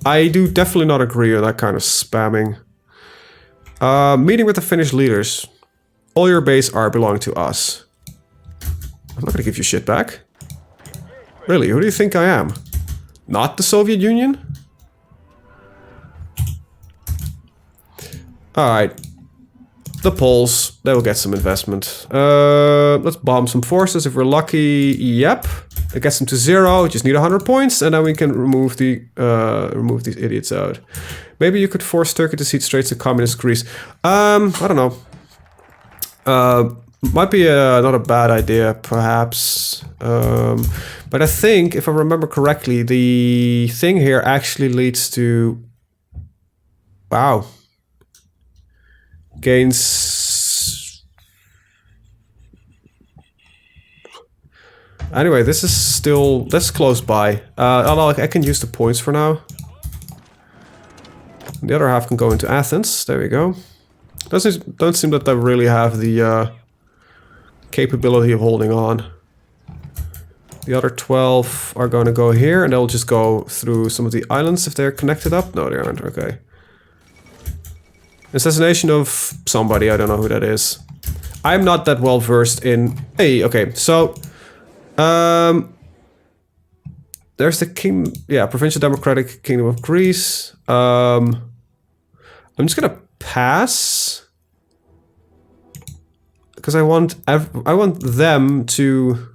I do definitely not agree on that kind of spamming. Meeting with the Finnish leaders. All your base are belong to us. I'm not gonna give you shit back. Really, who do you think I am? Not the Soviet Union? Alright. The Poles, they will get some investment. Let's bomb some forces if we're lucky. Yep. It gets them to 0, just need 100 points, and then we can remove these idiots out. Maybe you could force Turkey to cede Straits to Communist Greece. I don't know. Might be not a bad idea, perhaps. But I think, if I remember correctly, the thing here actually leads to... Wow. Gains... Anyway, this is still... That's close by. I can use the points for now. The other half can go into Athens. There we go. Don't seem that they really have the capability of holding on. The other 12 are going to go here, and they'll just go through some of the islands if they're connected up. No, they aren't. Okay. Assassination of somebody. I don't know who that is. I'm not that well versed in... Hey, okay. So, there's the king... Yeah, Provincial Democratic Kingdom of Greece. I'm just gonna pass. Because I want them to...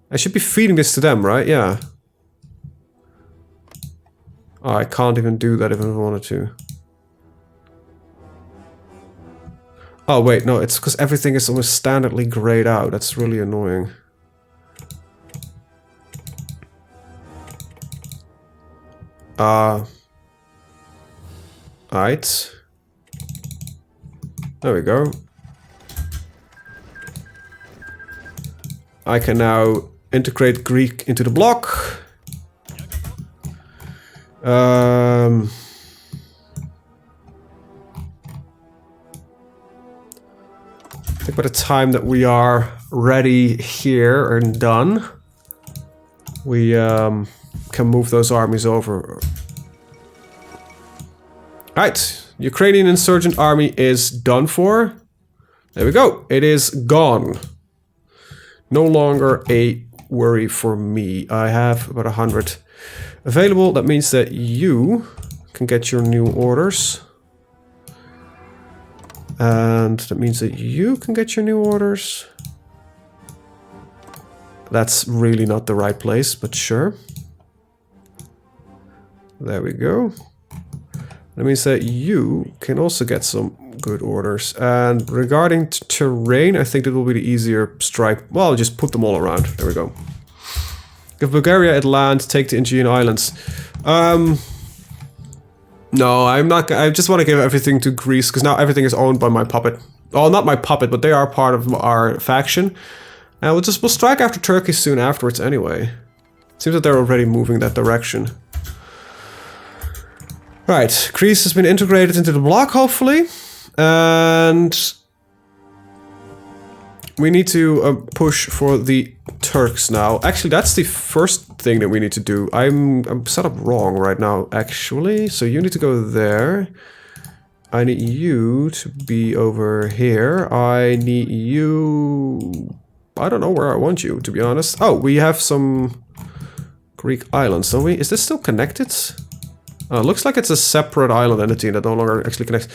I should be feeding this to them, right? Yeah. Oh, I can't even do that if I wanted to. Oh, wait, no, it's because everything is almost standardly grayed out. That's really annoying. Alright. There we go. I can now integrate Greek into the block. I think by the time that we are ready here and done, we can move those armies over. Right, Ukrainian insurgent army is done for. There we go, it is gone. No longer a worry for me. I have about 100 available. That means that you can get your new orders. And that means that you can get your new orders. That's really not the right place, but sure. There we go. That means that you can also get some good orders. And regarding terrain, I think that will be the easier strike. Well, just put them all around. There we go. Give Bulgaria land, take the Aegean Islands. No, I'm not. I just want to give everything to Greece because now everything is owned by my puppet. Well, not my puppet, but they are part of our faction. And we'll strike after Turkey soon afterwards anyway. Seems that they're already moving that direction. Right, Greece has been integrated into the bloc, hopefully. And we need to push for the Turks now. Actually, that's the first thing that we need to do. I'm set up wrong right now, actually. So you need to go there. I need you to be over here. I need you... I don't know where I want you, to be honest. Oh, we have some Greek islands, don't we? Is this still connected? Oh, it looks like it's a separate island entity that no longer actually connects.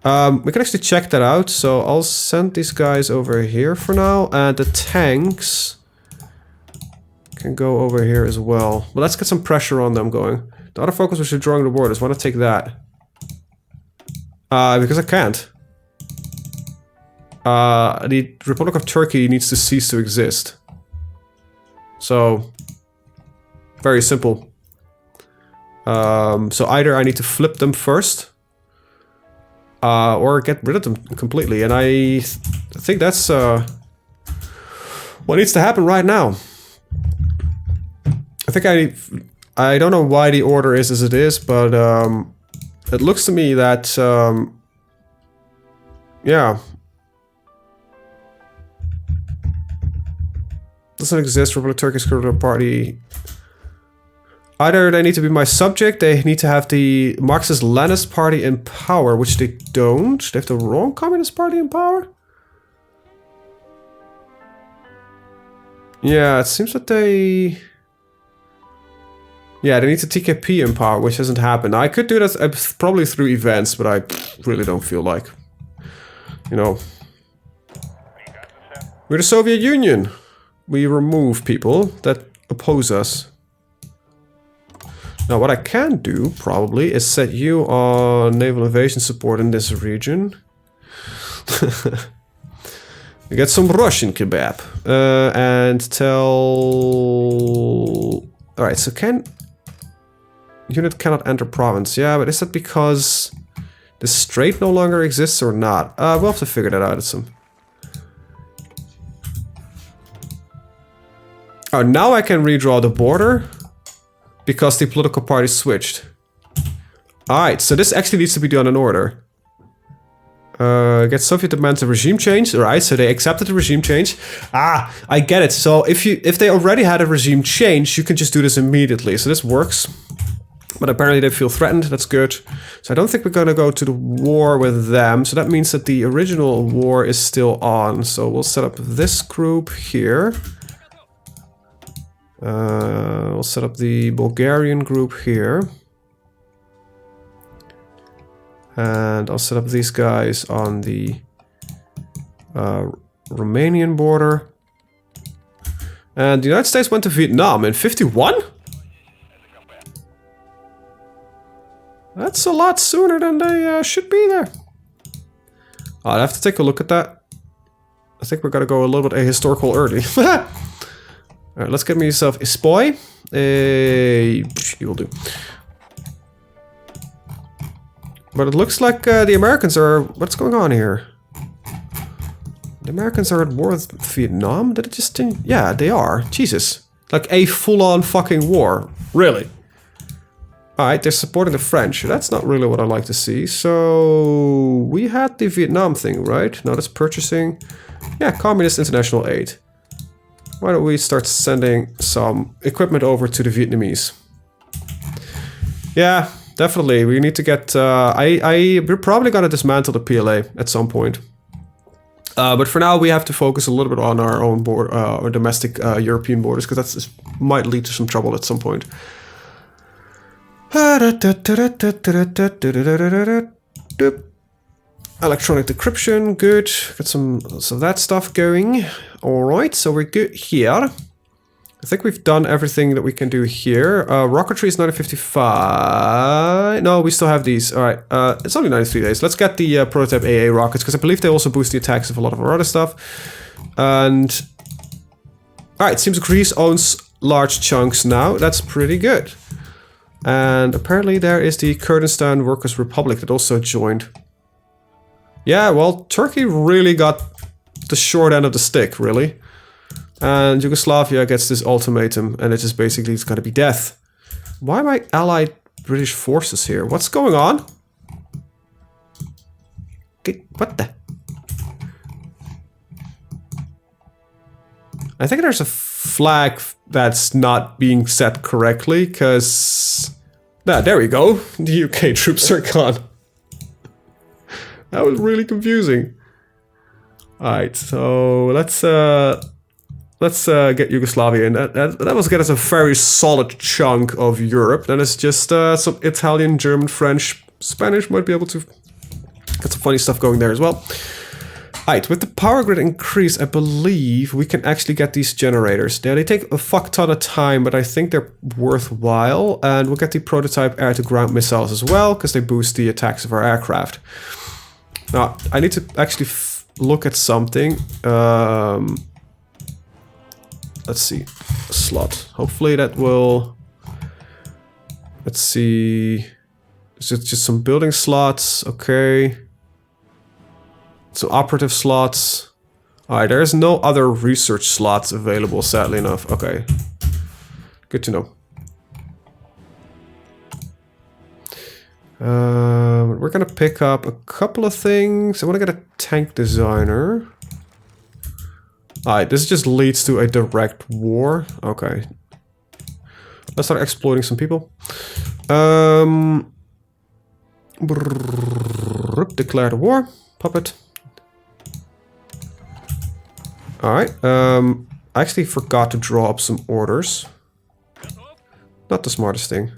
We can actually check that out. So I'll send these guys over here for now. And the tanks can go over here as well. But let's get some pressure on them going. The other focus was drawing the borders. Want to take that? Because I can't. The Republic of Turkey needs to cease to exist. So, very simple. So either I need to flip them first, or get rid of them completely. And I think that's what needs to happen right now. I think I don't know why the order is as it is, but it looks to me that yeah, doesn't exist. Republic of Turkey's Criminal Party. Either they need to be my subject, they need to have the Marxist-Leninist party in power, which they don't. They have the wrong Communist party in power? Yeah, it seems that they... Yeah, they need the TKP in power, which hasn't happened. I could do that probably through events, but I really don't feel like. You know. We're the Soviet Union. We remove people that oppose us. Now, what I can do, probably, is set you on naval invasion support in this region. We get some Russian kebab. And tell... Alright, so unit cannot enter province. Yeah, but is that because the strait no longer exists or not? We'll have to figure that out at some... Oh, now I can redraw the border. Because the political party switched. Alright, so this actually needs to be done in order. Get Soviet demands a regime change. Alright, so they accepted the regime change. Ah, I get it. So if they already had a regime change, you can just do this immediately. So this works. But apparently they feel threatened. That's good. So I don't think we're going to go to the war with them. So that means that the original war is still on. So we'll set up this group here. We'll set up the Bulgarian group here. And I'll set up these guys on the Romanian border. And the United States went to Vietnam in 51? That's a lot sooner than they should be there. I'll have to take a look at that. I think we're gonna go a little bit ahistorical early. Alright, let's get myself a spy. You'll do. But it looks like the Americans are... What's going on here? The Americans are at war with Vietnam? Did it just... Yeah, they are. Jesus. Like a full-on fucking war. Really. Alright, they're supporting the French. That's not really what I like to see. So... We had the Vietnam thing, right? No, that's purchasing. Yeah, Communist International Aid. Why don't we start sending some equipment over to the Vietnamese? Yeah, definitely. We need to get... we're probably going to dismantle the PLA at some point. But for now, we have to focus a little bit on our own our domestic European borders, because that might lead to some trouble at some point. Electronic decryption, good. Got some of that stuff going. Alright, so we're good here. I think we've done everything that we can do here. Rocketry is 955. No, we still have these. Alright, it's only 93 days. Let's get the prototype AA rockets, because I believe they also boost the attacks of a lot of our other stuff. And... Alright, seems Greece owns large chunks now. That's pretty good. And apparently there is the Kurdistan Workers' Republic that also joined. Yeah, well, Turkey really got the short end of the stick, really. And Yugoslavia gets this ultimatum, and it just basically it's gotta be death. Why am I allied British forces here? What's going on? Okay, what the? I think there's a flag that's not being set correctly, because... Ah, there we go. The UK troops are gone. That was really confusing. Alright, so let's get Yugoslavia in. That was get us a very solid chunk of Europe. Then it's just some Italian, German, French, Spanish might be able to get some funny stuff going there as well. Alright, with the power grid increase, I believe we can actually get these generators. Now, they take a fuck ton of time, but I think they're worthwhile. And we'll get the prototype air-to-ground missiles as well, because they boost the attacks of our aircraft. Now, I need to actually look at something. Let's see. A slot. Hopefully that will... Let's see... Is it just some building slots? Okay. So operative slots. Alright, there's no other research slots available, sadly enough. Okay. Good to know. We're gonna pick up a couple of things. I want to get a tank designer. Alright, this just leads to a direct war. Okay. Let's start exploiting some people. Declare the war. Puppet. Alright. I actually forgot to draw up some orders. Not the smartest thing.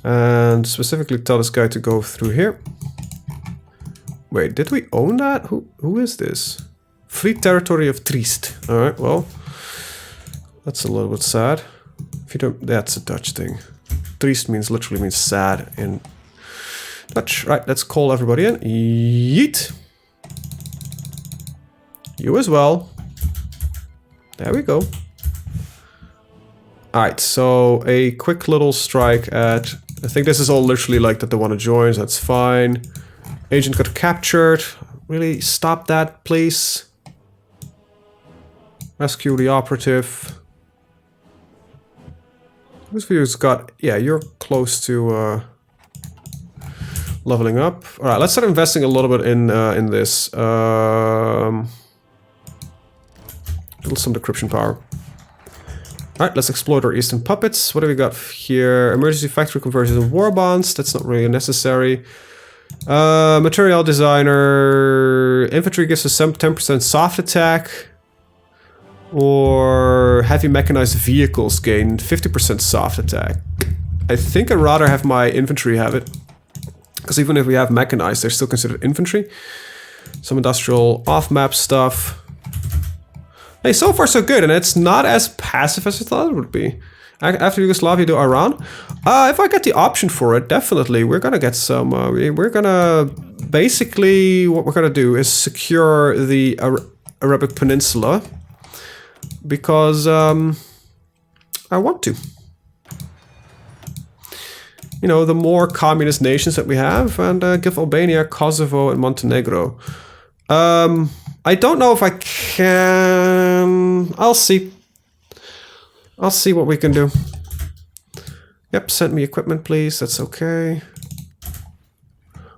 And specifically tell this guy to go through here. Wait, did we own that? Who is this? Free territory of Triest. Alright, well. That's a little bit sad. If you don't, that's a Dutch thing. Triest literally means sad in Dutch. Right, let's call everybody in. Yeet. You as well. There we go. Alright, so a quick little strike at... I think this is all literally like that they want to join, so that's fine. Agent got captured. Really, stop that, please. Rescue the operative. This view's got... Yeah, you're close to leveling up. Alright, let's start investing a little bit in this. Build some decryption power. Alright, let's exploit our eastern puppets. What do we got here? Emergency factory conversions and war bonds. That's not really necessary. Material designer. Infantry gives us some 10% soft attack. Or heavy mechanized vehicles gain 50% soft attack. I think I'd rather have my infantry have it. Because even if we have mechanized, they're still considered infantry. Some industrial off-map stuff. Hey, so far so good, and it's not as passive as I thought it would be. After Yugoslavia do Iran, if I get the option for it, definitely we're gonna get some. We're gonna basically what we're gonna do is secure the Arabic Peninsula because I want to. You know, the more communist nations that we have, and give Albania, Kosovo, and Montenegro. I don't know if I can... I'll see. I'll see what we can do. Yep, send me equipment, please. That's okay.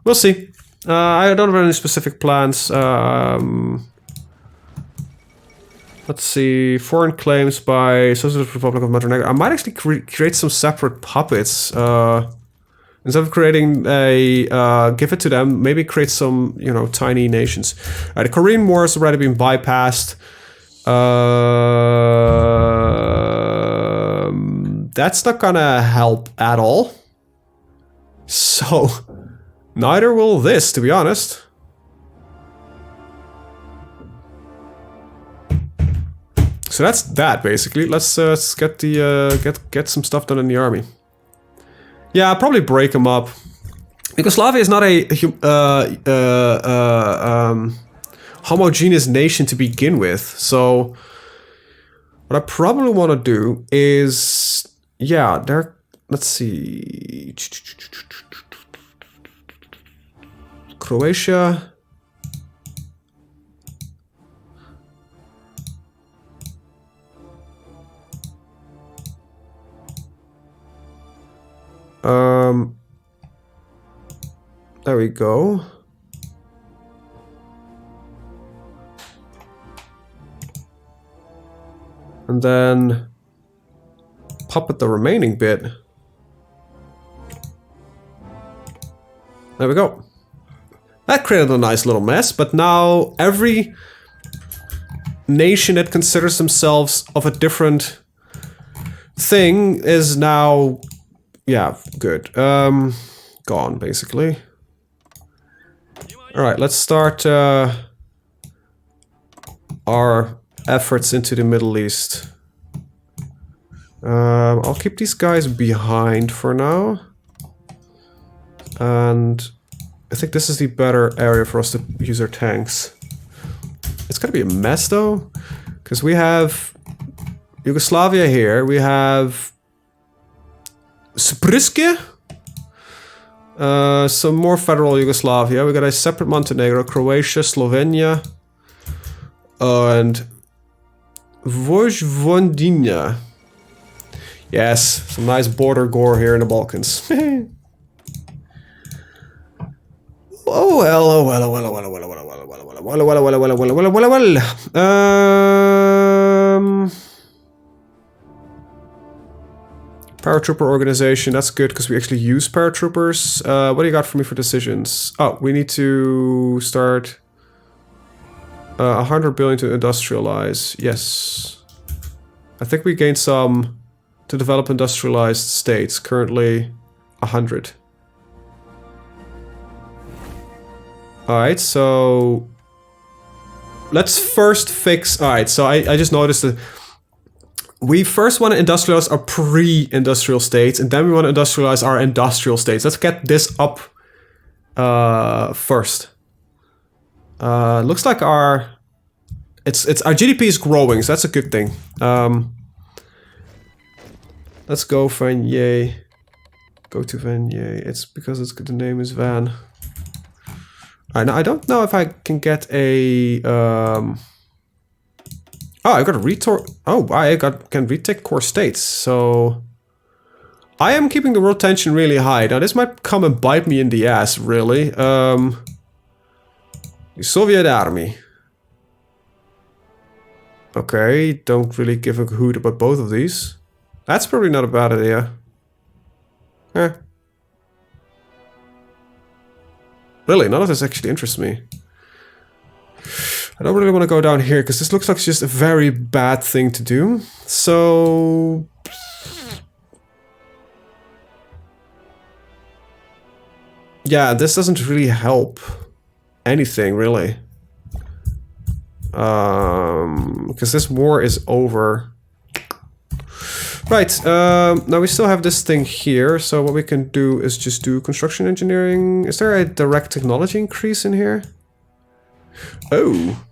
We'll see. I don't have any specific plans. Let's see. Foreign claims by Socialist Republic of Montenegro. I might actually create some separate puppets. Instead of creating a, give it to them, maybe create some, you know, tiny nations. The Korean War has already been bypassed. That's not gonna help at all. So, neither will this, to be honest. So that's that, basically. Let's get the get some stuff done in the army. Yeah, I'll probably break them up. Yugoslavia is not a homogeneous nation to begin with. So what I probably want to do is, yeah, there. Let's see, Croatia. There we go. And then puppet the remaining bit. There we go. That created a nice little mess, but now every nation that considers themselves of a different thing is now, yeah, good. Gone, basically. Alright, let's start our efforts into the Middle East. I'll keep these guys behind for now. And I think this is the better area for us to use our tanks. It's gonna be a mess though, because we have Yugoslavia here, we have Spriske, some more federal Yugoslavia, we got a separate Montenegro, Croatia, Slovenia, and Vojvodina. Yes, some nice border gore here in the Balkans. Oh well, oh well, oh well, oh well, oh well, oh well, oh well, oh well, oh well, oh well, oh well, oh well, oh well, oh well, oh well, oh well. Paratrooper organization, that's good because we actually use paratroopers. What do you got for me for decisions? Oh, we need to start 100 billion to industrialize. Yes. I think we gained some to develop industrialized states. Currently 100. Alright, so let's first fix... Alright, so I just noticed that we first want to industrialize our pre-industrial states, and then we want to industrialize our industrial states. Let's get this up first. Looks like our GDP is growing, so that's a good thing. Let's go Vanier. Go to Vanier. It's because the name is Van. I don't know if I can get a oh, I got a retort. Oh, can retake core states. So I am keeping the world tension really high. Now this might come and bite me in the ass, really. The Soviet army. Okay, don't really give a hoot about both of these. That's probably not a bad idea. Really, none of this actually interests me. I don't really want to go down here because this looks like just a very bad thing to do. So... yeah, this doesn't really help anything, really. Because this war is over. Right, now we still have this thing here, so what we can do is just do construction engineering. Is there a direct technology increase in here? Oh.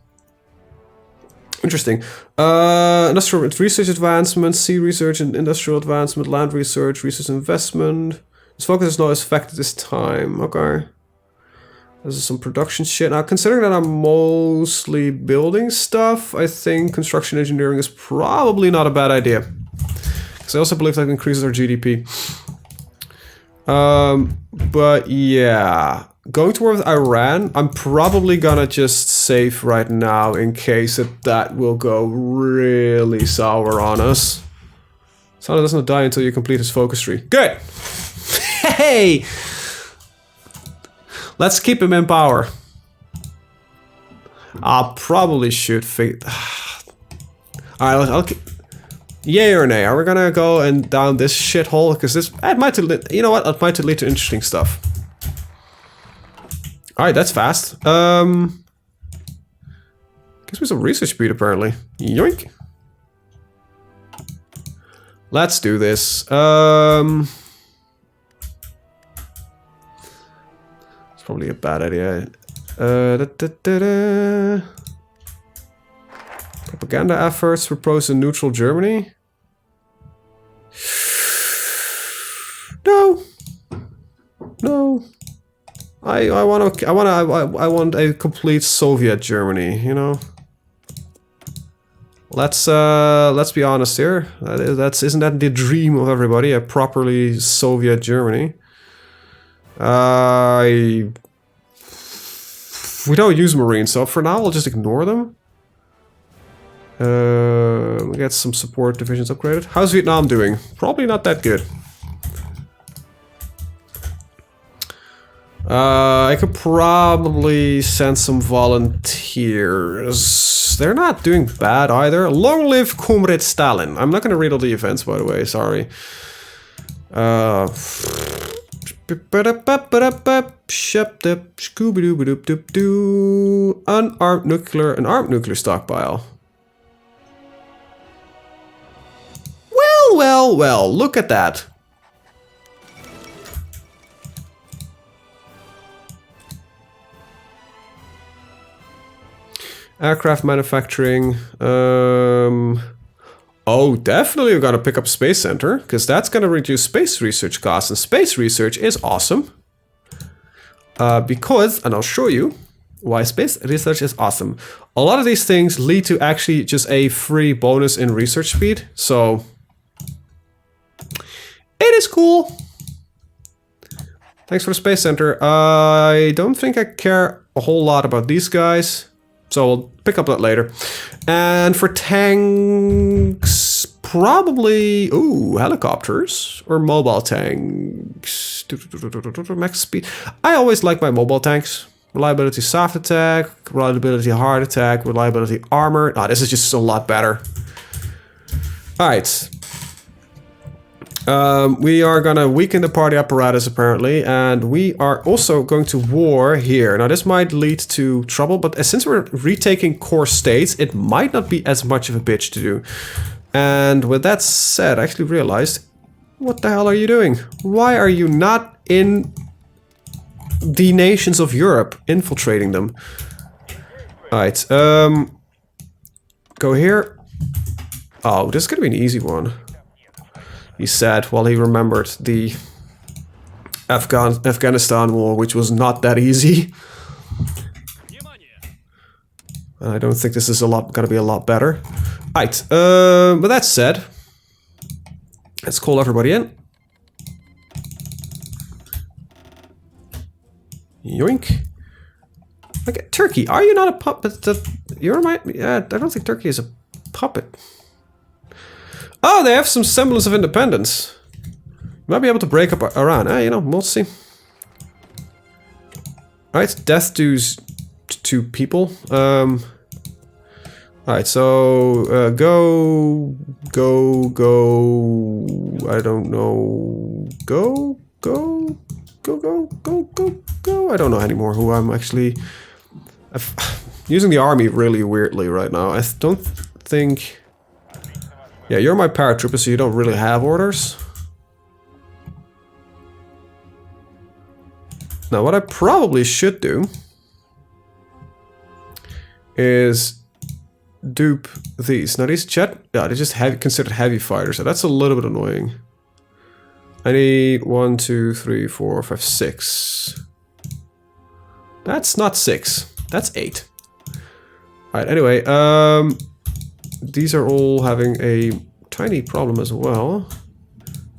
Interesting. Industrial research advancement, sea research and industrial advancement, land research, research investment. This focus is not as effective this time. Okay. This is some production shit. Now, considering that I'm mostly building stuff, I think construction engineering is probably not a bad idea. Because I also believe that increases our GDP. But yeah. Going to war with Iran, I'm probably gonna just save right now in case that will go really sour on us. Sana doesn't die until you complete his focus tree. Good! Hey! Let's keep him in power. I'll probably shoot fate. Alright, I'll keep... Yay or nay? Are we gonna go and down this shithole? Because this... it might lead, you know what? It might lead to interesting stuff. Alright, that's fast. Gives me some research speed, apparently. Yoink! Let's do this. It's probably a bad idea. Propaganda efforts proposed in neutral Germany. No. No. I want a complete Soviet Germany, you know. Let's be honest here. Isn't that the dream of everybody? A properly Soviet Germany. We don't use Marines, so for now we'll just ignore them. We get some support divisions upgraded. How's Vietnam doing? Probably not that good. I could probably send some volunteers. They're not doing bad either. Long live Comrade Stalin. I'm not going to read all the events, by the way. Sorry. Unarmed nuclear, an armed nuclear stockpile. Well, look at that. Aircraft manufacturing. Oh, definitely we're gonna pick up Space Center, because that's gonna reduce space research costs, and space research is awesome. Because, and I'll show you why space research is awesome. A lot of these things lead to actually just a free bonus in research speed, so it is cool. Thanks for the Space Center. I don't think I care a whole lot about these guys. So we'll pick up that later. And for tanks, probably... Ooh, helicopters or mobile tanks. Max speed. I always like my mobile tanks. Reliability soft attack, reliability hard attack, reliability armor. Ah, this is just a lot better. Alright. We are gonna weaken the party apparatus apparently, and we are also going to war here. Now this might lead to trouble, but since we're retaking core states, it might not be as much of a bitch to do. And with that said, I actually realized, what the hell are you doing? Why are you not in the nations of Europe, infiltrating them? Alright, go here. Oh, this is gonna be an easy one. He said while he remembered the Afghanistan war, which was not that easy. I don't think this is gonna be a lot better. Right, with that said, let's call everybody in. Yoink. Okay, Turkey, are you not a puppet? You're my... Yeah, I don't think Turkey is a puppet. Oh, they have some semblance of independence. Might be able to break up Iran. You know, we'll see. Alright, death to people. Alright, so go. I don't know. Go. I don't know anymore who I'm actually... using the army really weirdly right now. I don't think... Yeah, you're my paratrooper, so you don't really have orders. Now, what I probably should do is dupe these. Now, these they're just considered heavy fighters, so that's a little bit annoying. I need 1, 2, 3, 4, 5, 6. That's not 6. That's 8. Alright, anyway, these are all having a tiny problem as well.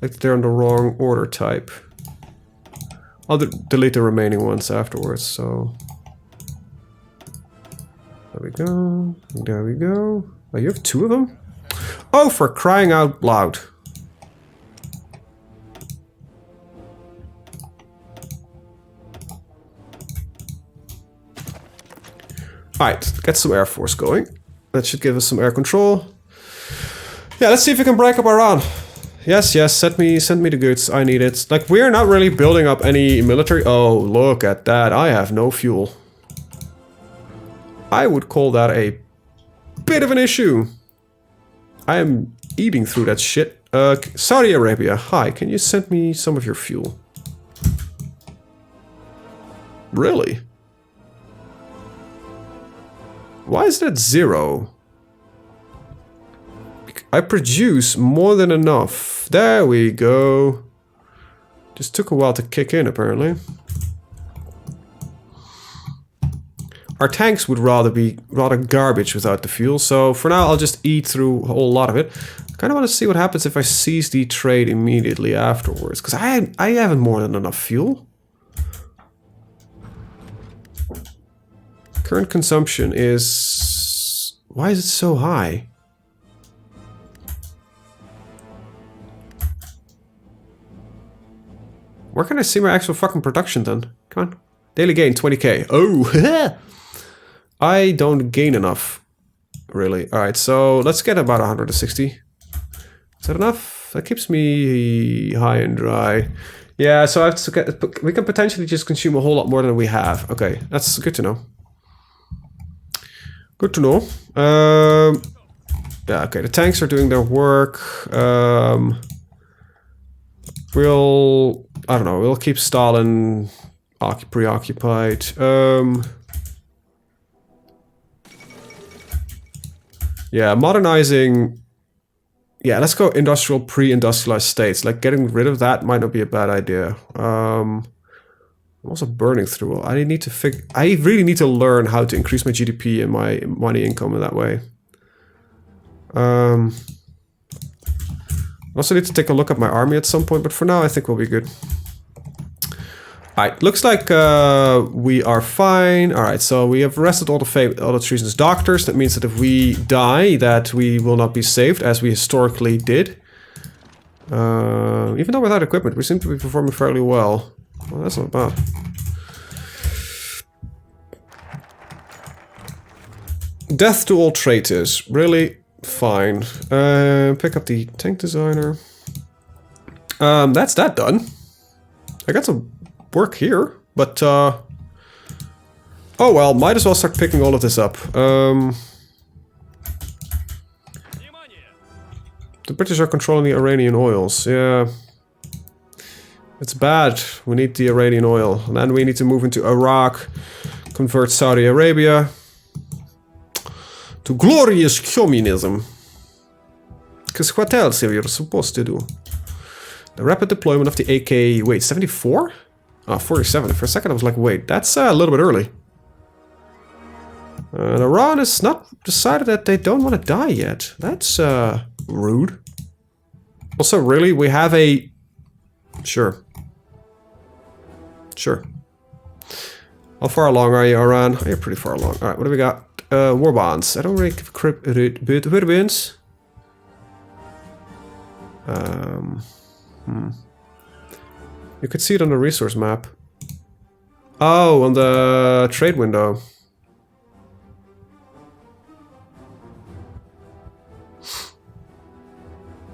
Like they're in the wrong order type. I'll delete the remaining ones afterwards, so... There we go. There we go. Oh, you have 2 of them? Oh, for crying out loud. Alright, get some Air Force going. That should give us some air control. Yeah, let's see if we can break up Iran. Yes, send me the goods. I need it. Like, we're not really building up any military... Oh, look at that. I have no fuel. I would call that a bit of an issue. I am eating through that shit. Saudi Arabia, hi, can you send me some of your fuel? Really? Why is that 0? I produce more than enough. There we go. Just took a while to kick in, apparently. Our tanks would be rather garbage without the fuel, so for now I'll just eat through a whole lot of it. I kind of want to see what happens if I seize the trade immediately afterwards, because I haven't more than enough fuel. Current consumption is... Why is it so high? Where can I see my actual fucking production then? Come on. Daily gain, 20k. Oh, I don't gain enough, really. Alright, so let's get about 160. Is that enough? That keeps me high and dry. Yeah, so I have to get... We can potentially just consume a whole lot more than we have. Okay, that's good to know. Good to know. Yeah, okay, the tanks are doing their work. We'll... I don't know, we'll keep Stalin preoccupied. Yeah, modernizing... Yeah, let's go industrial, pre-industrialized states. Like, getting rid of that might not be a bad idea. I'm also burning through. I really need to learn how to increase my GDP and my money income in that way. I also need to take a look at my army at some point, but for now I think we'll be good. Alright, looks like we are fine. Alright, so we have arrested all the treasonous doctors. That means that if we die, that we will not be saved, as we historically did. Even though without equipment, we seem to be performing fairly well. Well, that's not bad. Death to all traitors. Really? Fine. Pick up the tank designer. That's that done. I got some work here, but oh well, might as well start picking all of this up. The British are controlling the Iranian oils. Yeah, it's bad. We need the Iranian oil, and then we need to move into Iraq, convert Saudi Arabia to glorious communism. Because what else are you supposed to do? The rapid deployment of the AK... Wait, 74? Oh, 47. For a second I was like, wait, that's a little bit early. And Iran has not decided that they don't want to die yet. That's rude. Also, really, we have a... Sure. Sure. How far along are you, Iran? Oh, you're pretty far along. Alright, what do we got? War bonds. I don't really give a crap about bonds. You could see it on the resource map. Oh, on the trade window.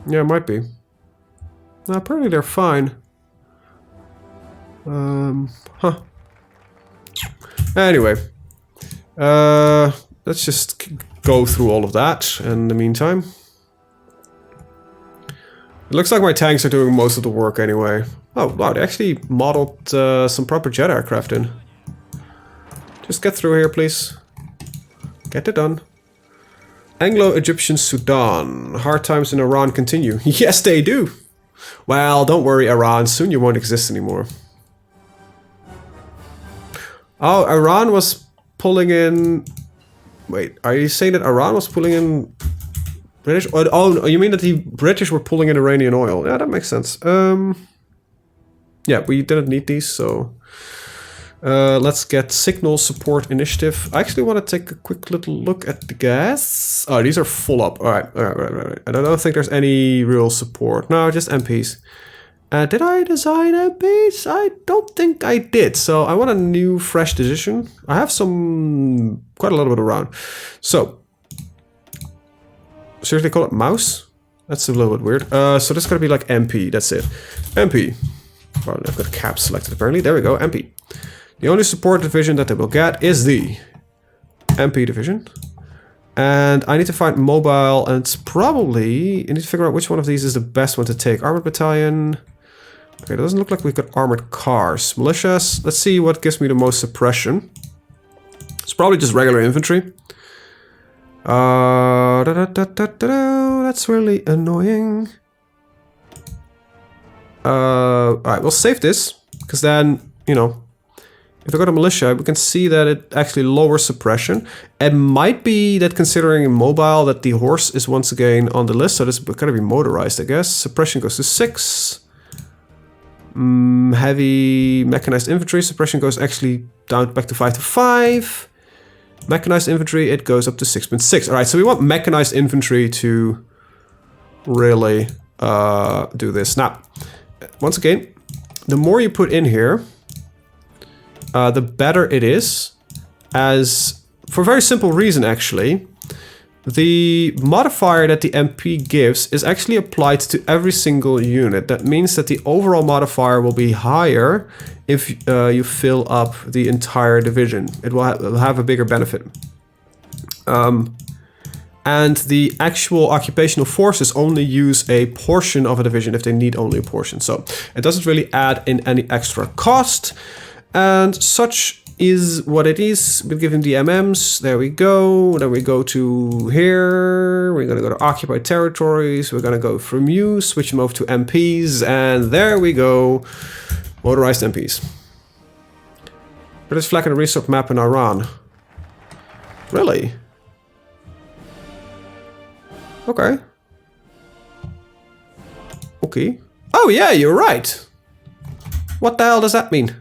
Yeah, it might be. No, apparently they're fine. Huh. Anyway. Let's just go through all of that in the meantime. It looks like my tanks are doing most of the work anyway. Oh, wow, they actually modeled some proper jet aircraft in. Just get through here, please. Get it done. Anglo-Egyptian Sudan. Hard times in Iran continue. Yes, they do. Well, don't worry, Iran. Soon you won't exist anymore. Oh, Iran was pulling in... Wait, are you saying that Iran was pulling in... British? Oh, you mean that the British were pulling in Iranian oil? Yeah, that makes sense. Yeah, we didn't need these, so... let's get signal support initiative. I actually want to take a quick little look at the gas. Oh, these are full up. Alright. I don't think there's any real support. No, just MPs. Did I design MPs? I don't think I did. So I want a new, fresh decision. I have some... quite a little bit around. So... Seriously, call it mouse? That's a little bit weird. So this is gonna be like MP, that's it. MP. Oh, I've got cap selected apparently. There we go, MP. The only support division that they will get is the MP division. And I need to find mobile, and it's probably... I need to figure out which one of these is the best one to take. Armored battalion... Okay, it doesn't look like we've got armored cars. Militias, let's see what gives me the most suppression. It's probably just regular infantry. That's really annoying. Alright, we'll save this, because then, you know, if I go to militia, we can see that it actually lowers suppression. It might be that considering mobile, that the horse is once again on the list, so this is going to be motorized, I guess. Suppression goes to 6. Heavy mechanized infantry, suppression goes actually down back to 5 to 5. Mechanized infantry, it goes up to 6.6. Alright, so we want mechanized infantry to really do this. Now, once again, the more you put in here, the better it is. As, for a very simple reason actually, the modifier that the MP gives is actually applied to every single unit. That means that the overall modifier will be higher if you fill up the entire division. It will have a bigger benefit. And the actual occupational forces only use a portion of a division if they need only a portion. So it doesn't really add in any extra cost. And such is what it is. We'll give him the MMs. There we go. Then we go to here. We're going to go to occupied territories. We're going to go from you, switch them over to MPs. And there we go. Motorized MPs. British flag and a resource map in Iran. Really? Okay. Okay. Oh yeah, you're right. What the hell does that mean?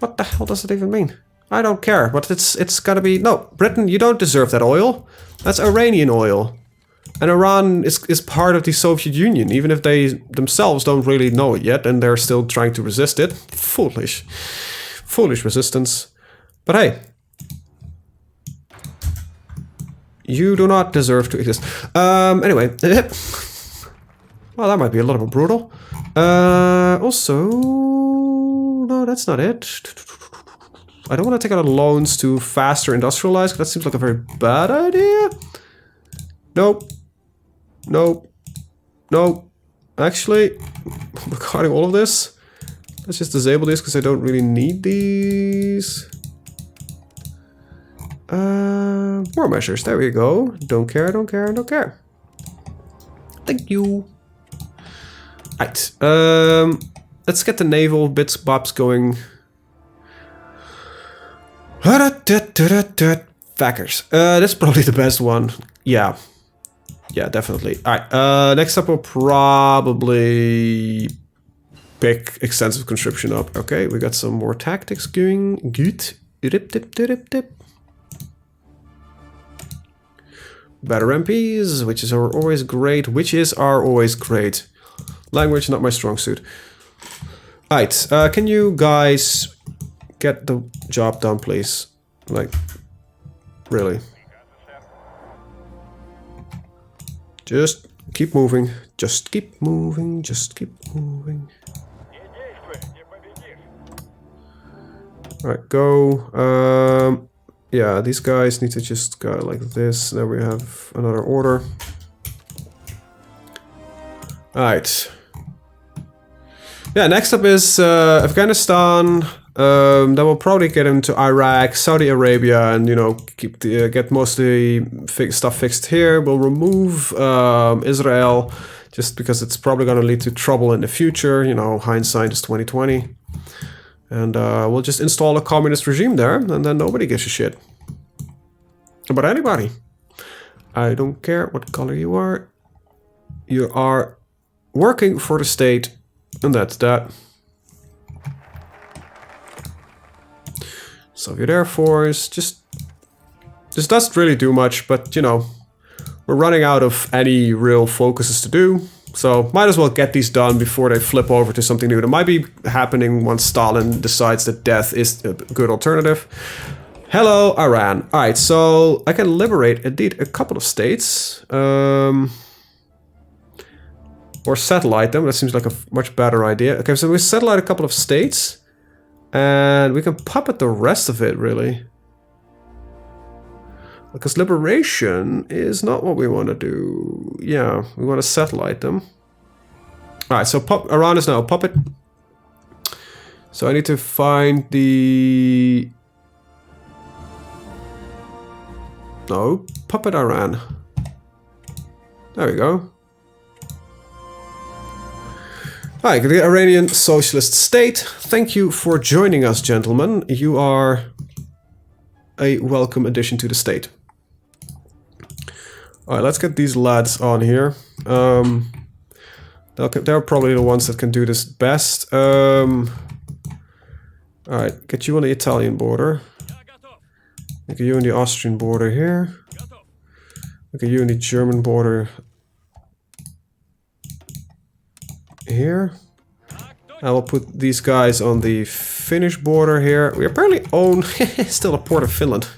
What the hell does it even mean? I don't care, but it's gotta be... No, Britain, you don't deserve that oil. That's Iranian oil. And Iran is part of the Soviet Union, even if they themselves don't really know it yet, and they're still trying to resist it. Foolish. Foolish resistance. But hey. You do not deserve to exist. Anyway. Well, that might be a little bit brutal. Also... No, that's not it. I don't want to take out loans to faster industrialize, because that seems like a very bad idea. Nope. Nope. Nope. Actually, regarding all of this, let's just disable these because I don't really need these. More measures. There we go. Don't care, don't care, don't care. Thank you. Right. Let's get the naval bits bobs going. Fackers. That's probably the best one. Yeah. Yeah, definitely. Alright, next up we'll probably pick extensive conscription up. Okay, we got some more tactics going. Good. Better MPs, which is always great. Language, not my strong suit. Alright, can you guys get the job done, please? Like, really? Just keep moving. Just keep moving. Just keep moving. Alright, go. Yeah, these guys need to just go like this. There we have another order. Alright. Yeah, next up is Afghanistan. Then we'll probably get into Iraq, Saudi Arabia, and, you know, get most of the stuff fixed here. We'll remove Israel, just because it's probably going to lead to trouble in the future. You know, hindsight is 2020. And we'll just install a communist regime there, and then nobody gives a shit about anybody. I don't care what color you are. You are working for the state, and that's that. Soviet Air Force, just doesn't really do much, but, you know, we're running out of any real focuses to do, so might as well get these done before they flip over to something new. That might be happening once Stalin decides that death is a good alternative. Hello, Iran. Alright, so I can liberate, indeed, a couple of states. Or satellite them, that seems like a much better idea. Okay, so we satellite a couple of states. And we can puppet the rest of it, really. Because liberation is not what we want to do. Yeah, we want to satellite them. Alright, so Iran is now a puppet. So I need to find the... No, puppet Iran. There we go. Hi, the Iranian Socialist State. Thank you for joining us, gentlemen. You are a welcome addition to the state. Alright, let's get these lads on here. They're probably the ones that can do this best. Alright, get you on the Italian border. Get you on the Austrian border here. Get you on the German border here. I will put these guys on the Finnish border here. We apparently own still a port of Finland.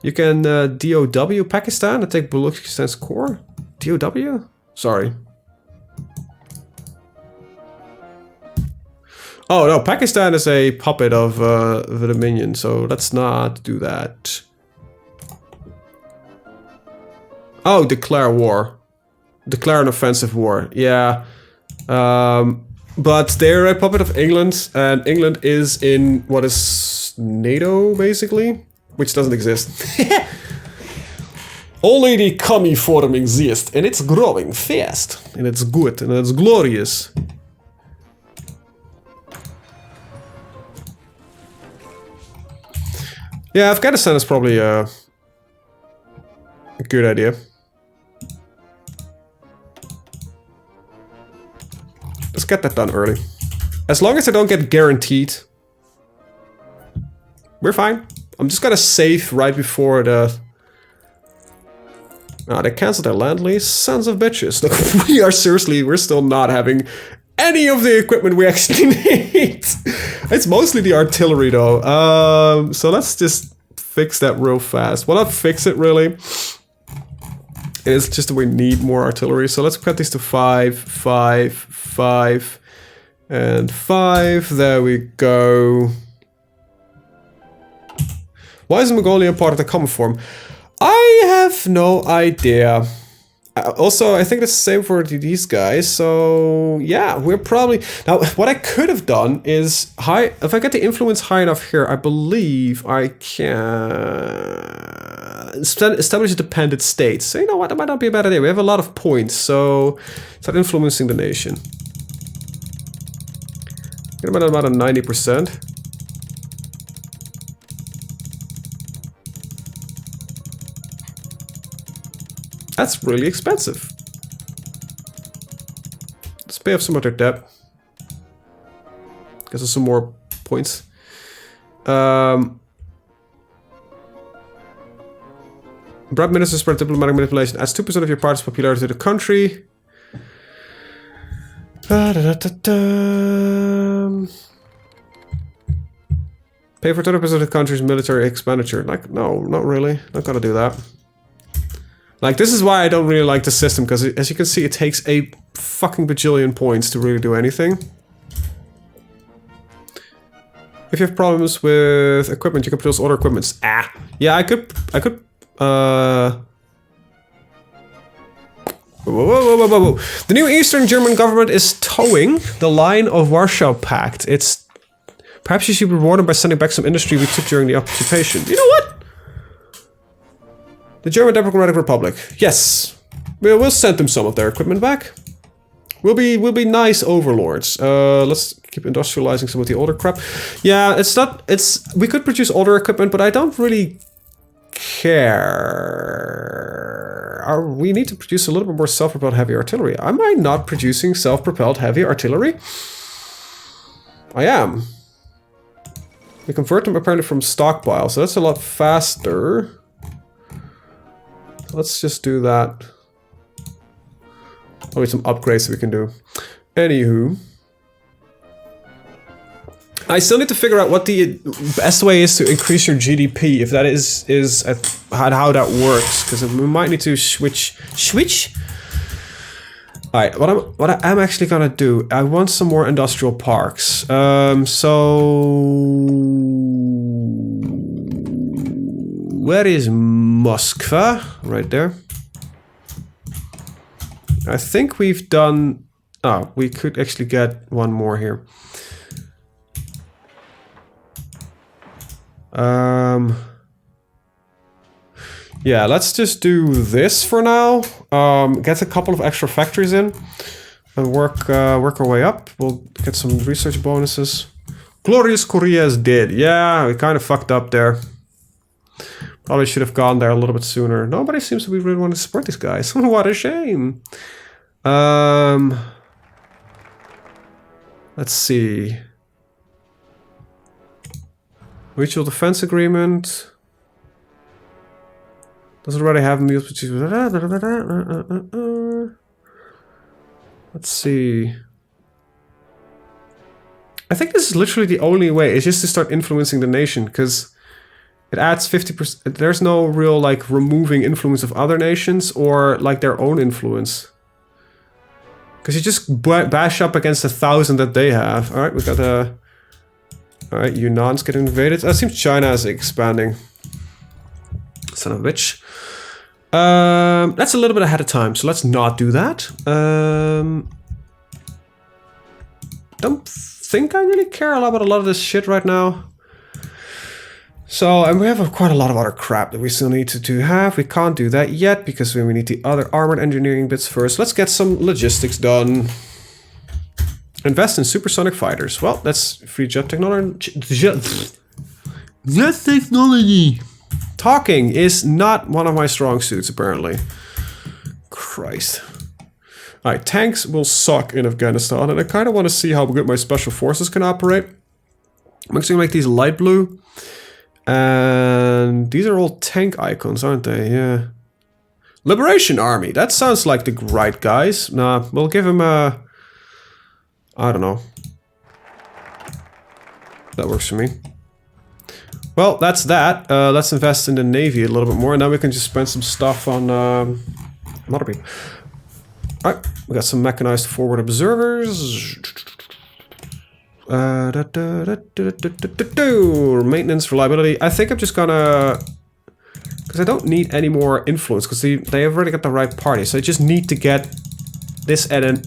You can DOW Pakistan and take Balochistan's core. DOW? Sorry. Oh no, Pakistan is a puppet of the Dominion, so let's not do that. Oh, declare war. Declare an offensive war, yeah. But they're a puppet of England, and England is in what is NATO, basically, which doesn't exist. Only the Commie Forum exists, and it's growing fast, and it's good, and it's glorious. Yeah, Afghanistan is probably a good idea. Let's get that done early. As long as I don't get guaranteed We're fine. I'm just gonna save right before the... Ah, they canceled their land lease. Sons of bitches. We are seriously, we're still not having any of the equipment we actually need. It's mostly the artillery though. So let's just fix that real fast. Well, not fix it really. It's just that we need more artillery. So let's cut these to 5, 5, 5, and 5. There we go. Why is Mongolia part of the common form? I have no idea. Also, I think it's the same for these guys. So yeah, we're probably... Now, what I could have done is... If I get the influence high enough here, I believe I can... establish a dependent state. So you know what, that might not be a bad idea. We have a lot of points, so start influencing the nation. Get about 90%. That's really expensive. Let's pay off some of their debt. Get us some more points. Bribe ministers spread diplomatic manipulation. Adds 2% of your party's popularity to the country. Pay for 30% of the country's military expenditure. Like, no, not really. Not gonna do that. Like, this is why I don't really like the system, because as you can see, it takes a fucking bajillion points to really do anything. If you have problems with equipment, you can produce other equipments. Ah, yeah, I could, whoa. The new Eastern German government is towing the line of Warsaw Pact. Perhaps you should reward them by sending back some industry we took during the occupation. You know what? The German Democratic Republic. Yes. We'll send them some of their equipment back. We'll be nice overlords. Let's keep industrializing some of the older crap. Yeah, we could produce older equipment, but I don't really care. We need to produce a little bit more self-propelled heavy artillery. Am I not producing self-propelled heavy artillery? I am. We convert them apparently from stockpile, so that's a lot faster. Let's just do that. Probably some upgrades that we can do. Anywho. I still need to figure out what the best way is to increase your GDP, if that is how that works, because we might need to switch. Alright, what I am actually gonna do, I want some more industrial parks. So where is Moskva? Right there. I think we've done... Oh, we could actually get one more here. Yeah, let's just do this for now. Get a couple of extra factories in and work our way up. We'll get some research bonuses. Glorious Korea is dead. Yeah, we kind of fucked up there. Probably should have gone there a little bit sooner. Nobody seems to be really want to support these guys. What a shame. Let's see. Mutual defense agreement. Doesn't already have mutual. Let's see. I think this is literally the only way. It's just to start influencing the nation, because it adds 50%. There's no real like removing influence of other nations or like their own influence. Because you just bash up against 1,000 that they have. Alright, we got a... Alright, Yunnan's getting invaded. It seems China is expanding. Son of a bitch. That's a little bit ahead of time, so let's not do that. Don't think I really care about a lot of this shit right now. So, and we have quite a lot of other crap that we still need to have. We can't do that yet because we need the other armored engineering bits first. Let's get some logistics done. Invest in supersonic fighters. Well, that's free jet technology. Jet technology. Talking is not one of my strong suits, apparently. Christ. Alright, tanks will suck in Afghanistan, and I kind of want to see how good my special forces can operate. I'm actually going to make these light blue. And these are all tank icons, aren't they? Yeah. Liberation Army. That sounds like the right guys. Nah, we'll give him a... I don't know. That works for me. Well, that's that. Let's invest in the Navy a little bit more, and then we can just spend some stuff on other people. Alright, we got some mechanized forward observers. Maintenance, reliability. I think I'm just gonna... Because I don't need any more influence, because they have already got the right party. So I just need to get this at a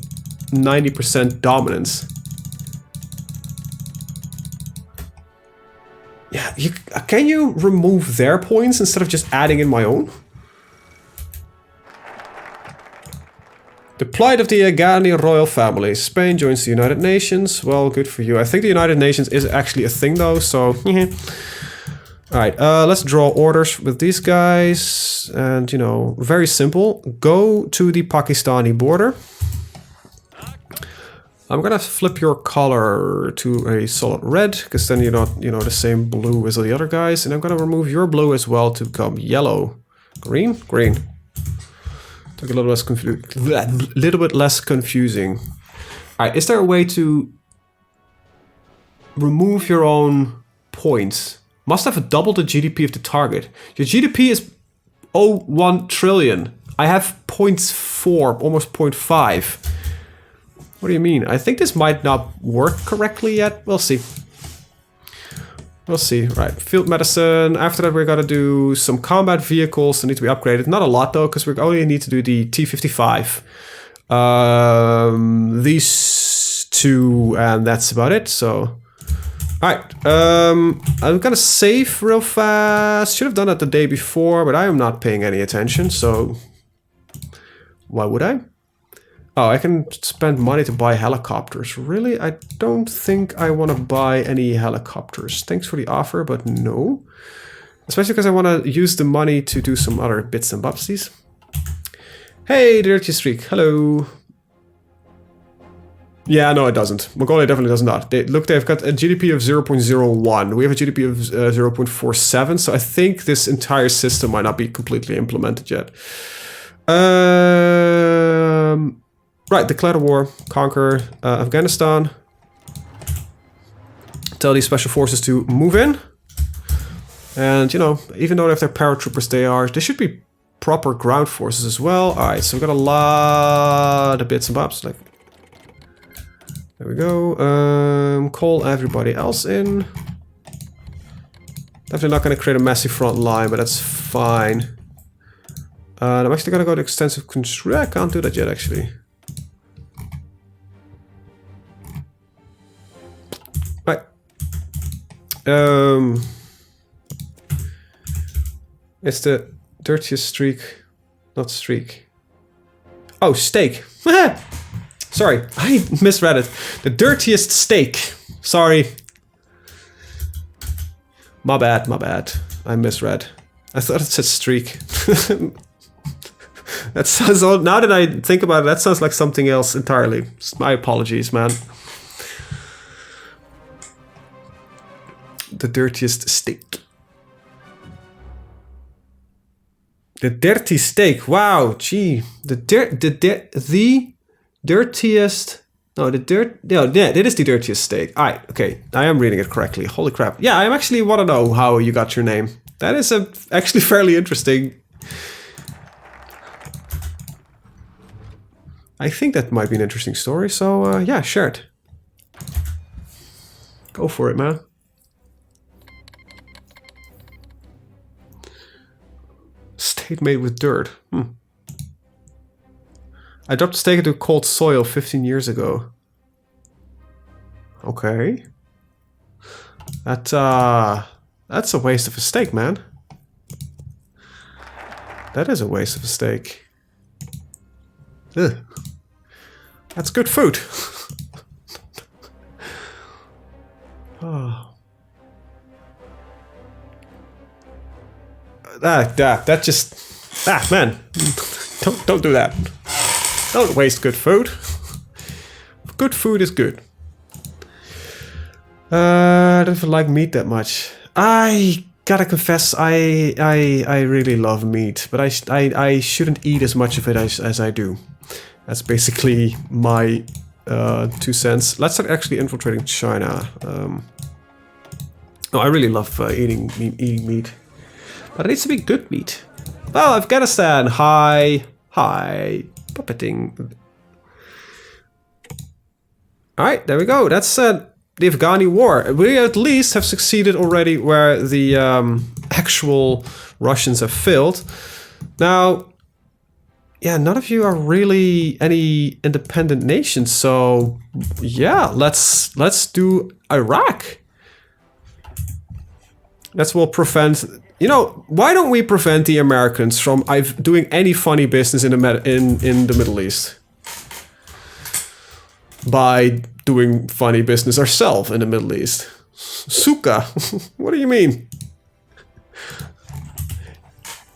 90% dominance. Yeah, can you remove their points instead of just adding in my own? The plight of the Agani royal family. Spain joins the United Nations. Well, good for you. I think the United Nations is actually a thing though, so... Alright, let's draw orders with these guys. And, you know, very simple. Go to the Pakistani border. I'm gonna flip your color to a solid red, because then you're not, you know, the same blue as the other guys. And I'm gonna remove your blue as well to become yellow. Green? Green. Took a little bit less confusing. Alright, is there a way to remove your own points? Must have double the GDP of the target. Your GDP is 0.1 trillion. I have 0.4, almost 0.5. What do you mean? I think this might not work correctly yet. We'll see. We'll see. Right, field medicine. After that, we're gonna do some combat vehicles that need to be upgraded. Not a lot though, because we only need to do the T-55. These two, and that's about it. So, all right. I'm gonna save real fast. Should have done that the day before, but I am not paying any attention. So, why would I? Oh, I can spend money to buy helicopters. Really? I don't think I want to buy any helicopters. Thanks for the offer, but no. Especially because I want to use the money to do some other bits and bopsies. Hey, Dirty Streak. Hello. Yeah, no, it doesn't. Mongolia definitely does not. Look, they've got a GDP of 0.01. We have a GDP of 0.47, so I think this entire system might not be completely implemented yet. Right, declare the war, conquer Afghanistan. Tell these special forces to move in. And, you know, even though if they're paratroopers, they should be proper ground forces as well. Alright, so we've got a lot of bits and bobs. Like, there we go. Call everybody else in. Definitely not going to create a messy front line, but that's fine. I'm actually going to go to extensive control. I can't do that yet, actually. Right. It's the dirtiest streak. Not streak. Oh, steak. Sorry, I misread it. The dirtiest steak. Sorry. My bad, my bad. I misread. I thought it said streak. That sounds, now that I think about it, that sounds like something else entirely. My apologies, man. The dirtiest steak. The dirty steak. Wow, gee. The dirtiest. No, yeah, it is the dirtiest steak. Alright, okay. I am reading it correctly. Holy crap. Yeah, I actually want to know how you got your name. That is actually fairly interesting. I think that might be an interesting story, so yeah, share it. Go for it, man. Steak made with dirt. I dropped a steak into cold soil 15 years ago. Okay. That's a waste of a steak, man. That is a waste of a steak. Ugh. That's good food. Oh. That just... man. Don't do that. Don't waste good food. Good food is good. I don't like meat that much. I gotta confess, I really love meat, but I shouldn't eat as much of it as I do. That's basically my 2 cents. Let's start actually infiltrating China. No, I really love eating meat, but it needs to be good meat. Well, Afghanistan, hi, puppeting. All right, there we go. That's the Afghani war. We at least have succeeded already where the actual Russians have failed. Now, yeah, none of you are really any independent nations, so yeah, let's do Iraq. That will prevent. You know, why don't we prevent the Americans from doing any funny business in the Middle East by doing funny business ourselves in the Middle East? Suka, what do you mean?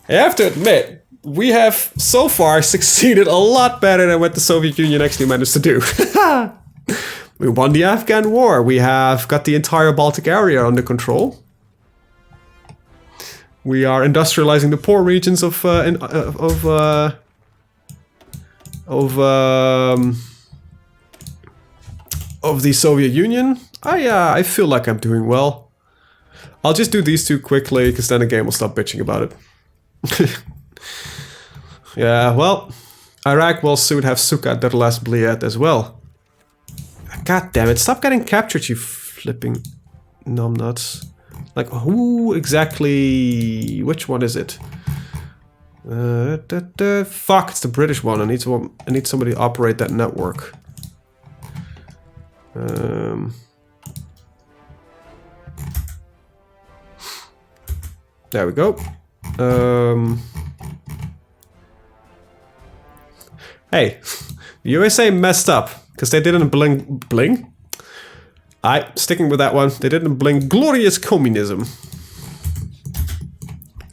I have to admit, we have so far succeeded a lot better than what the Soviet Union actually managed to do. We won the Afghan war. We have got the entire Baltic area under control. We are industrializing the poor regions of the Soviet Union. I feel like I'm doing well. I'll just do these two quickly, because then the game will stop bitching about it. Yeah, well, Iraq will soon have Sukat der last Bliat as well. God damn it, stop getting captured, you flipping numbnuts. Like, who exactly... Which one is it? Fuck, it's the British one. I need somebody to operate that network. There we go. Hey, the USA messed up because they didn't bling. Sticking with that one. They didn't bling glorious communism.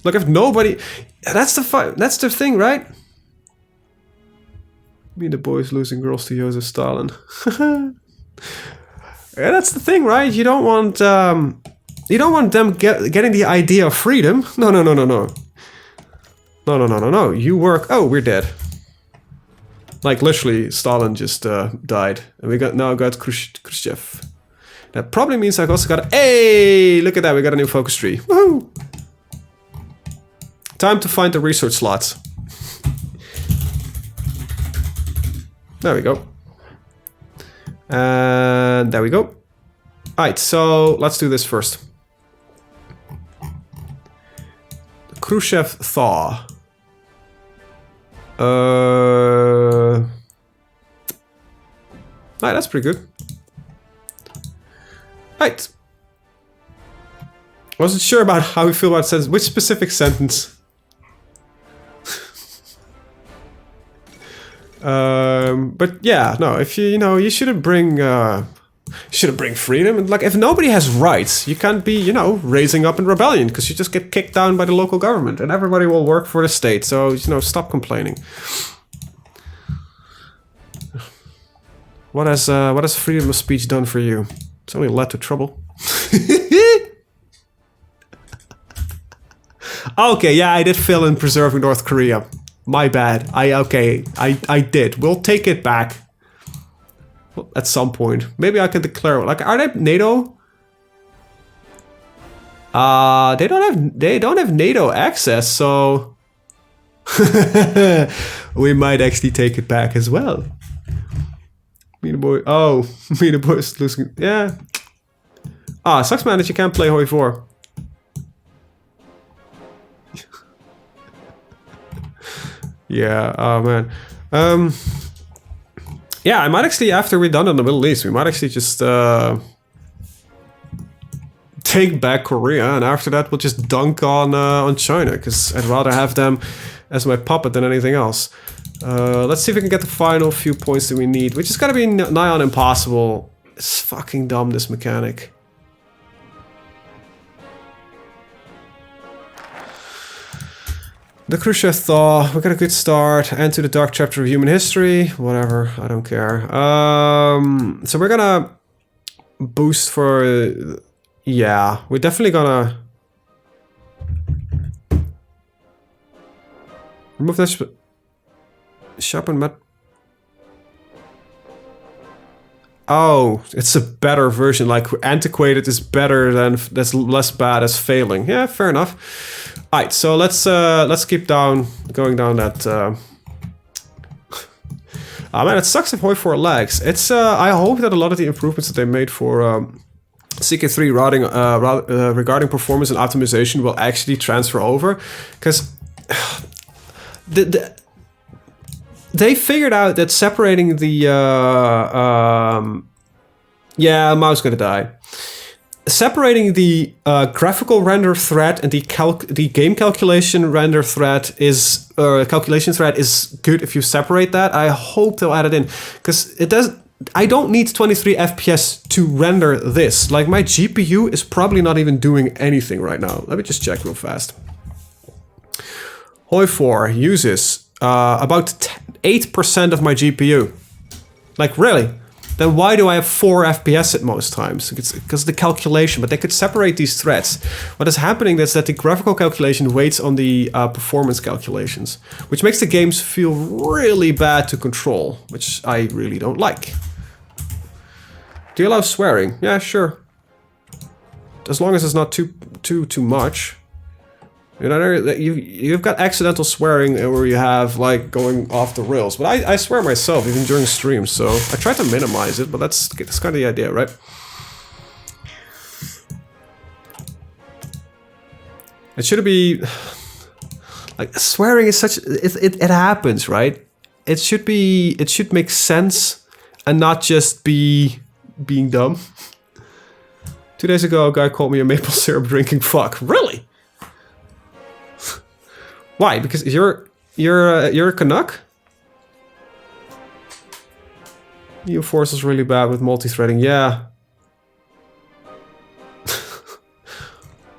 Look, if nobody, that's the thing, right? Me and the boys losing girls to Joseph Stalin. Yeah, that's the thing, right? You don't want them getting the idea of freedom. No. You work. Oh, we're dead. Like literally, Stalin just died, and we now got Khrushchev. That probably means I've also got. Hey, look at that! We got a new focus tree. Woohoo! Time to find the research slots. There we go. And there we go. Alright, so let's do this first. Khrushchev thaw. Alright, that's pretty good. Right. Wasn't sure about how we feel about sentence. Which specific sentence? But yeah, no. If you shouldn't bring freedom. And like, if nobody has rights, you can't be, raising up in rebellion because you just get kicked down by the local government, and everybody will work for the state. So stop complaining. What has freedom of speech done for you? It's only led to trouble. Okay, yeah, I did fail in preserving North Korea. My bad. I did. We'll take it back. Well, at some point. Maybe I can declare, like, are they NATO? They don't have NATO access, so we might actually take it back as well. Me and the boy is losing. Yeah. Sucks, man, that you can't play HoI4. Yeah, oh man. Yeah, I might actually, after we're done in the Middle East, we might actually just take back Korea, and after that we'll just dunk on China, because I'd rather have them as my puppet than anything else. Let's see if we can get the final few points that we need, which is gonna be nigh on impossible. It's fucking dumb, this mechanic. The Khrushchev thaw, we got a good start. End to the dark chapter of human history. Whatever, I don't care. So we're gonna boost for... Yeah, we're definitely gonna Remove that. Sharpen mat. Oh, it's a better version. Like antiquated is better than that's less bad as failing. Yeah, fair enough. All right, so let's keep going down that. Oh man, it sucks if HoI4 lags. It's I hope that a lot of the improvements that they made for CK3 regarding performance and optimization will actually transfer over, because they figured out that separating the yeah, mouse gonna die. Separating the graphical render thread and the game calculation render thread is calculation thread is good if you separate that. I hope they'll add it in, because it does. I don't need 23 FPS to render this. Like, my GPU is probably not even doing anything right now. Let me just check real fast. HoI4 uses about 8% of my GPU. Like, really? Then why do I have 4 FPS at most times? It's because of the calculation, but they could separate these threads. What is happening is that the graphical calculation waits on the performance calculations, which makes the games feel really bad to control, which I really don't like. Do you allow swearing? Yeah, sure. As long as it's not too much. You know, you've got accidental swearing where you have like going off the rails, but I swear myself even during streams, so I try to minimize it, but that's kind of the idea, right? It should be like swearing is such it happens, right? It should make sense and not just be being dumb. 2 days ago, a guy called me a maple syrup drinking fuck. Really? Why? Because you're a Canuck? EU4 is really bad with multi-threading. Yeah.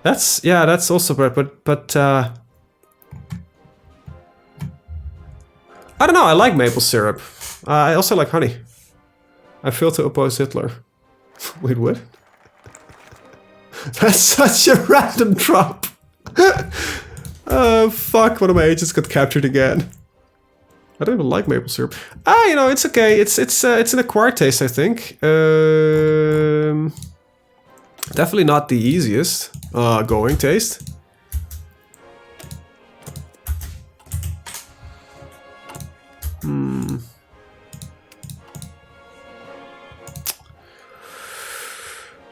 that's also bad, but I don't know. I like maple syrup. I also like honey. I fail to oppose Hitler. Wait, what? That's such a random drop. Fuck, one of my agents got captured again. I don't even like maple syrup. You know, it's okay. It's an acquired taste, I think. Definitely not the easiest going taste.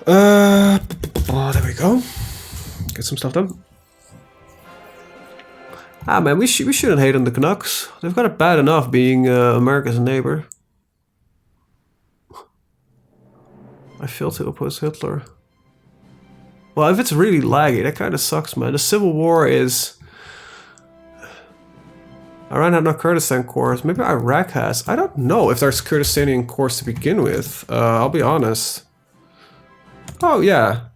There we go. Get some stuff done. Ah man, we shouldn't hate on the Canucks. They've got it bad enough being America's neighbor. I fail to oppose Hitler. Well, if it's really laggy, that kind of sucks, man. The Civil War is... Iran had no Kurdistan cores. Maybe Iraq has. I don't know if there's Kurdistanian cores to begin with. I'll be honest. Oh, yeah.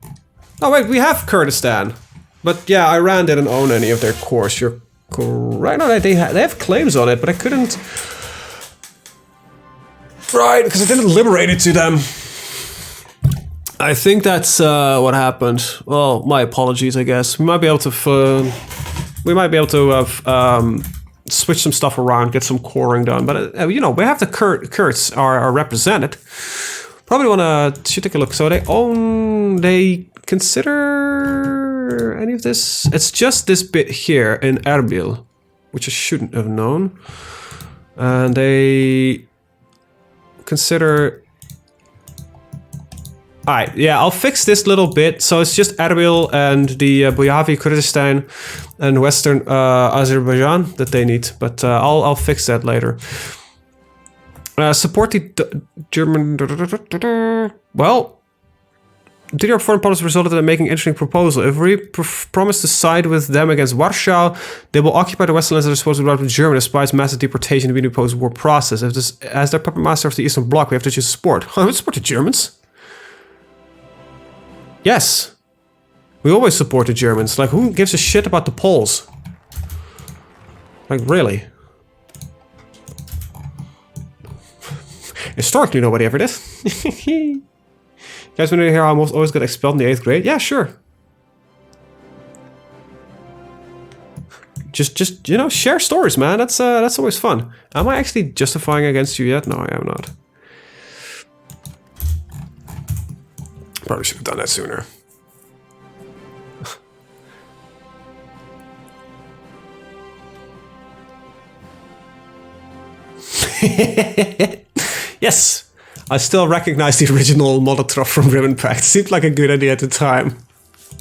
Oh, wait, we have Kurdistan. But yeah, Iran didn't own any of their cores. You're correct. No, they have claims on it, but I couldn't... Right, because I didn't liberate it to them. I think that's what happened. Well, my apologies, I guess. We might be able to switch some stuff around, get some coring done. But you know, we have the Kurds are represented. Probably should take a look. So they consider any of this? It's just this bit here in Erbil, which I shouldn't have known. And they consider... Alright, yeah, I'll fix this little bit. So it's just Erbil and the Buyavi Kurdistan and Western Azerbaijan that they need. But I'll fix that later. Support the German... Well, DDR foreign policy resulted in making an interesting proposal. If we promise to side with them against Warsaw, they will occupy the Western lands that are supposed to be with Germany, despite massive deportation in the post-war process. If this, as their puppet master of the Eastern Bloc, we have to choose support. I would support the Germans. Yes. We always support the Germans. Like, who gives a shit about the Poles? Like, really? Historically, nobody ever did. You guys want to hear how I always got expelled in the 8th grade? Yeah, sure. just you know, share stories, man. That's always fun. Am I actually justifying against you yet? No, I am not. Probably should have done that sooner. Yes, I still recognize the original Molotov from Ribbon Pact. Seemed like a good idea at the time,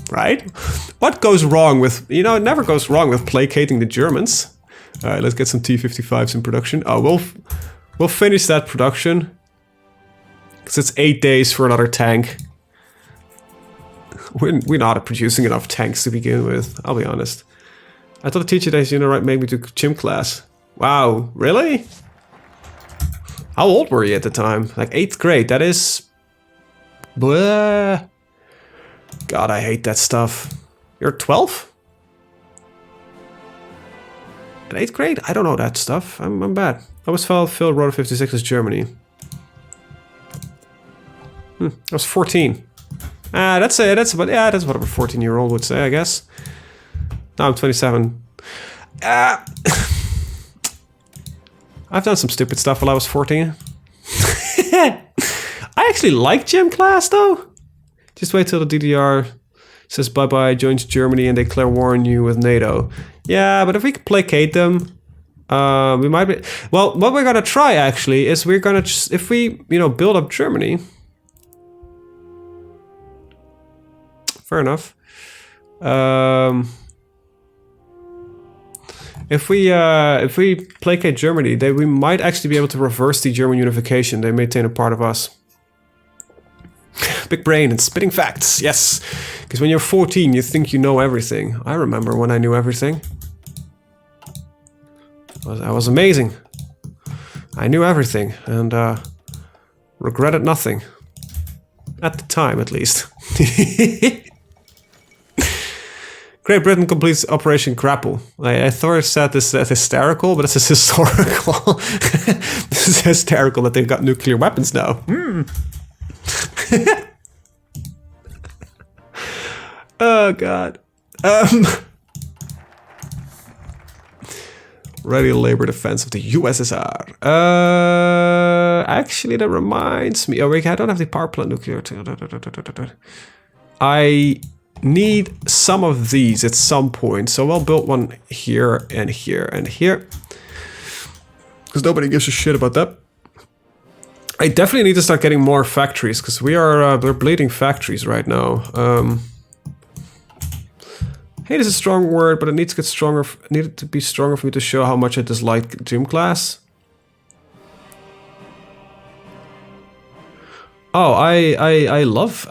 right? What goes wrong with, you know, it never goes wrong with placating the Germans. All right, let's get some T-55s in production. Oh, we'll finish that production because it's 8 days for another tank. We're not producing enough tanks to begin with, I'll be honest. I thought the teacher days, you know, right, made me do gym class. Wow, really? How old were you at the time? Like 8th grade, that is... Blah. God, I hate that stuff. You're 12? In 8th grade? I don't know that stuff. I'm bad. I was Phil Rotor 56 is Germany. I was 14. That's what a 14-year-old would say, I guess. Now I'm 27. I've done some stupid stuff while I was 14. I actually like gym class though. Just wait till the DDR says bye-bye, joins Germany, and they declare war on you with NATO. Yeah, but if we could placate them, we might be... Well, what we're gonna try actually is we're gonna just, if we, you know, build up Germany. Fair enough. If we placate Germany, we might actually be able to reverse the German unification. They maintain a part of us. Big brain and spitting facts, yes. Because when you're 14, you think you know everything. I remember when I knew everything. I was amazing. I knew everything and regretted nothing. At the time, at least. Great Britain completes Operation Grapple. I thought I said this as hysterical, but this is historical. This is hysterical that they've got nuclear weapons now. Oh god. Ready labor defense of the USSR. Actually, that reminds me. Oh wait, I don't have the power plant nuclear. I need some of these at some point, so I'll build one here and here and here. Because nobody gives a shit about that. I definitely need to start getting more factories, because we're bleeding factories right now. Hate is a strong word, but it needs to get stronger. Needed to be stronger for me to show how much I dislike gym class. Oh, I love.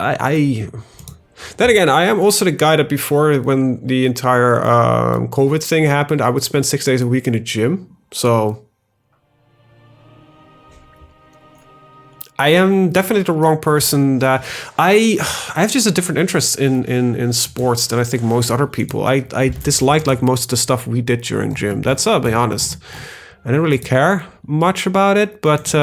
Then again, I am also the guy that before, when the entire COVID thing happened, I would spend 6 days a week in the gym. So I am definitely the wrong person. That I have just a different interest in sports than I think most other people. I dislike like most of the stuff we did during gym. That's I'll be honest. I didn't really care much about it, but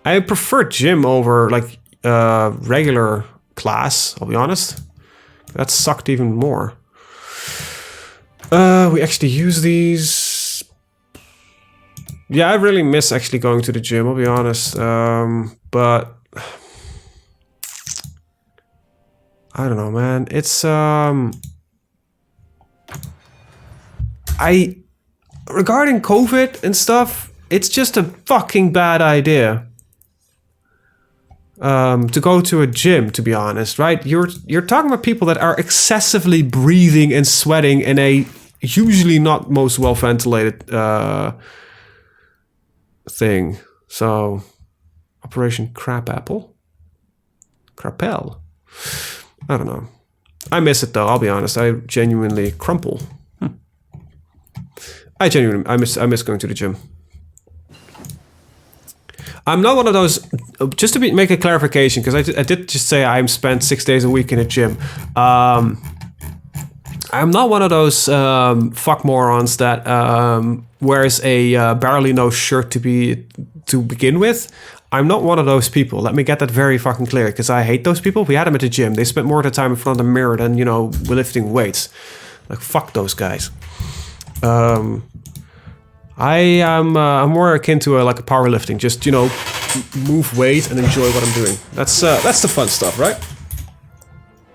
I prefer gym over like regular class. I'll be honest. That sucked even more. We actually use these. Yeah, I really miss actually going to the gym, I'll be honest. But I don't know, man. It's regarding COVID and stuff, it's just a fucking bad idea. To go to a gym, to be honest, right? You're talking about people that are excessively breathing and sweating in a usually not most well ventilated thing. So, Operation Crapapple? Crapel? I don't know. I miss it though, I'll be honest. I genuinely crumple. I miss going to the gym. I'm not one of those, just to make a clarification, because I did just say I spent 6 days a week in a gym. I'm not one of those fuck morons that wears a barely no shirt to begin with. I'm not one of those people. Let me get that very fucking clear, because I hate those people. We had them at the gym. They spent more of the time in front of the mirror than, you know, lifting weights. Like, fuck those guys. I'm more akin to like a powerlifting. Just, you know, move weight and enjoy what I'm doing. That's the fun stuff, right?